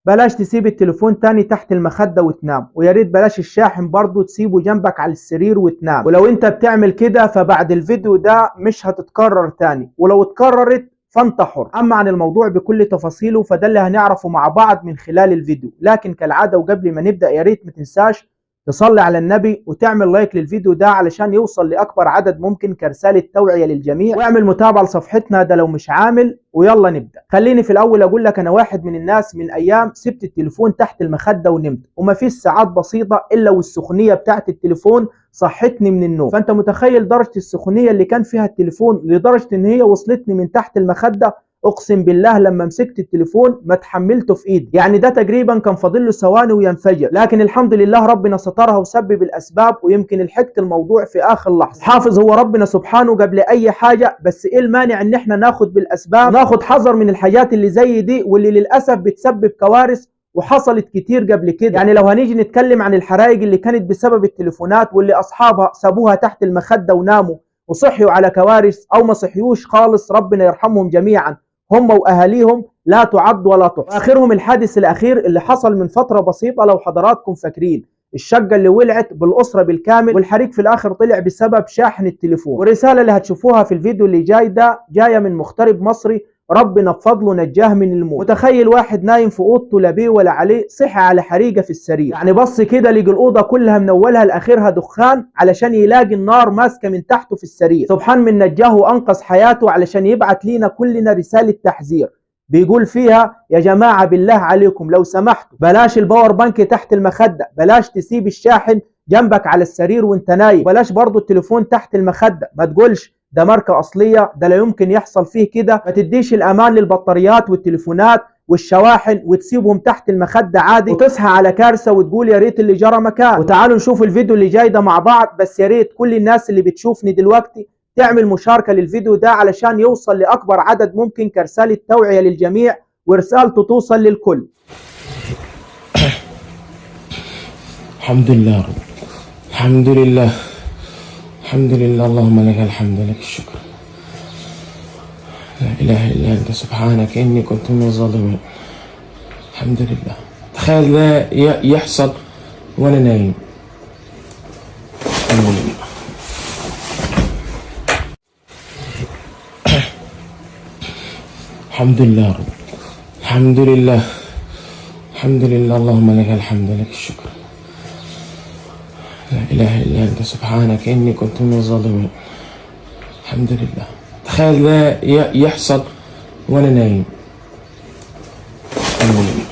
بلاش تسيب التليفون تاني تحت المخدة وتنام، ويا ريت بلاش الشاحن برضو تسيبه جنبك على السرير وتنام. ولو انت بتعمل كده فبعد الفيديو ده مش هتتكرر تاني، ولو اتكررت فانت حر. اما عن الموضوع بكل تفاصيله فده اللي هنعرفه مع بعض من خلال الفيديو. لكن كالعادة وقبل ما نبدأ يا ريت ما تنساش تصلي على النبي وتعمل لايك للفيديو ده علشان يوصل لأكبر عدد ممكن كرسالة توعية للجميع، واعمل متابعة لصفحتنا ده لو مش عامل. ويلا نبدأ. خليني في الأول أقول لك أنا واحد من الناس من أيام سبت التليفون تحت المخدة ونمت، وما فيش ساعات بسيطة إلا والسخونية بتاعت التليفون صحتني من النوم. فأنت متخيل درجة السخونية اللي كان فيها التليفون لدرجة إن هي وصلتني من تحت المخدة؟ اقسم بالله لما مسكت التليفون ما تحملته في ايدي، يعني ده تقريبا كان فاضل له ثواني وينفجر. لكن الحمد لله ربنا سترها وسبب الاسباب، ويمكن لحقت الموضوع في اخر لحظه. حافظ هو ربنا سبحانه قبل اي حاجه، بس ايه المانع ان احنا ناخد بالاسباب، ناخد حذر من الحاجات اللي زي دي واللي للاسف بتسبب كوارث وحصلت كتير قبل كده. يعني لو هنيجي نتكلم عن الحرائق اللي كانت بسبب التليفونات واللي اصحابها سابوها تحت المخده وناموا وصحيوا على كوارث، او ما صحيوش خالص ربنا يرحمهم جميعا هم واهاليهم، لا تعد ولا تحصى. واخرهم الحادث الاخير اللي حصل من فتره بسيطه لو حضراتكم فاكرين، الشقه اللي ولعت بالاسره بالكامل، والحريق في الاخر طلع بسبب شاحن التليفون. والرساله اللي هتشوفوها في الفيديو اللي جاي ده جايه من مغترب مصري ربنا بفضله نجاه من الموت. متخيل واحد نايم في اوضته لا بيه ولا عليه، صحي على حريقه في السرير، يعني بص كده لقى الاوضه كلها من اولها لاخرها دخان علشان يلاقي النار ماسكه من تحته في السرير. سبحان من نجاه وانقذ حياته علشان يبعت لينا كلنا رساله تحذير بيقول فيها يا جماعه بالله عليكم لو سمحتوا بلاش الباور بانك تحت المخده، بلاش تسيب الشاحن جنبك على السرير وانت نايم، بلاش برضو التليفون تحت المخده. ما تقولش ده ماركة أصلية، ده لا يمكن يحصل فيه كده. ما تديش الأمان للبطاريات والتليفونات والشواحن وتسيبهم تحت المخدة عادي وتصحى على كارثة وتقول يا ريت اللي جرى مكان. وتعالوا نشوف الفيديو اللي جاي ده مع بعض، بس يا ريت كل الناس اللي بتشوفني دلوقتي تعمل مشاركة للفيديو ده علشان يوصل لأكبر عدد ممكن كرسالة توعية للجميع ورسالته توصل للكل. الحمد لله رب، الحمد لله، الحمد لله، اللهم لك الحمد لك الشكر، لا إله إلا أنت سبحانك إني كنت من الظالمين. الحمد لله. تخيل ده يحصل وأنا نايم. الحمد لله. الحمد لله رب، الحمد لله، الحمد لله، اللهم لك الحمد لك الشكر، لا إله إلا أنت سبحانك إني كنت من الظالمين. الحمد لله. تخيل ده يحصل وأنا نايم. الحمد لله.